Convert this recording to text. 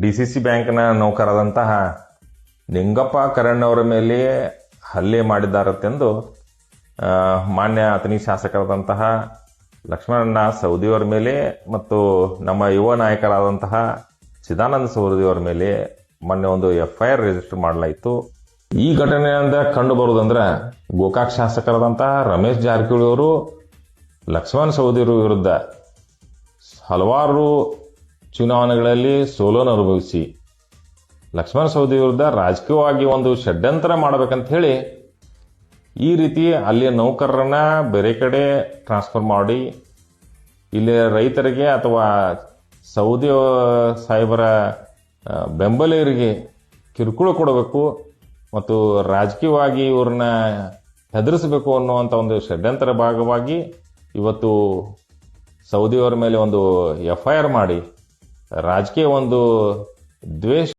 DCC ಬ್ಯಾಂಕ್ನ ನೌಕರರಾದಂತಹ ನಿಂಗಪ್ಪ ಕರಣ್ ಅವರ ಮೇಲೆ ಹಲ್ಲೆ ಮಾಡಿದ್ದಾರೆಂದು ಮಾನ್ಯ ಅಥಣಿ ಶಾಸಕರಾದಂತಹ ಲಕ್ಷ್ಮಣಣ್ಣ ಸವದಿಯವರ ಮೇಲೆ ಮತ್ತು ನಮ್ಮ ಯುವ ನಾಯಕರಾದಂತಹ ಚಿದಾನಂದ ಸವದಿಯವರ ಮೇಲೆ ಮೊನ್ನೆ ಒಂದು FIR ರಿಜಿಸ್ಟರ್ ಮಾಡಲಾಯಿತು. ಈ ಘಟನೆಯಿಂದ ಕಂಡು ಬರುವುದಂದ್ರೆ ಗೋಕಾಕ್ ಶಾಸಕರಾದಂತಹ ರಮೇಶ್ ಜಾರಕಿಹೊಳಿ ಅವರು ಲಕ್ಷ್ಮಣ ಸವದಿಯವರ ವಿರುದ್ಧ ಹಲವಾರು ಚುನಾವಣೆಗಳಲ್ಲಿ ಸೋಲನ್ನು ಅನುಭವಿಸಿ ಲಕ್ಷ್ಮಣ ಸವದಿ ವಿರುದ್ಧ ರಾಜಕೀಯವಾಗಿ ಒಂದು ಷಡ್ಯಂತ್ರ ಮಾಡಬೇಕಂತ ಹೇಳಿ ಈ ರೀತಿ ಅಲ್ಲಿಯ ನೌಕರರನ್ನ ಬೇರೆ ಕಡೆ ಟ್ರಾನ್ಸ್ಫರ್ ಮಾಡಿ ಇಲ್ಲಿ ರೈತರಿಗೆ ಅಥವಾ ಸೌದಿ ಸಾಹೇಬರ ಬೆಂಬಲಿಗರಿಗೆ ಕಿರುಕುಳ ಕೊಡಬೇಕು ಮತ್ತು ರಾಜಕೀಯವಾಗಿ ಇವ್ರನ್ನ ಹೆದರಿಸಬೇಕು ಅನ್ನುವಂಥ ಒಂದು ಷಡ್ಯಂತ್ರ ಭಾಗವಾಗಿ ಇವತ್ತು ಸೌದಿಯವರ ಮೇಲೆ ಒಂದು FIR ಮಾಡಿ ರಾಜಕೀಯ ಒಂದು ದ್ವೇಷ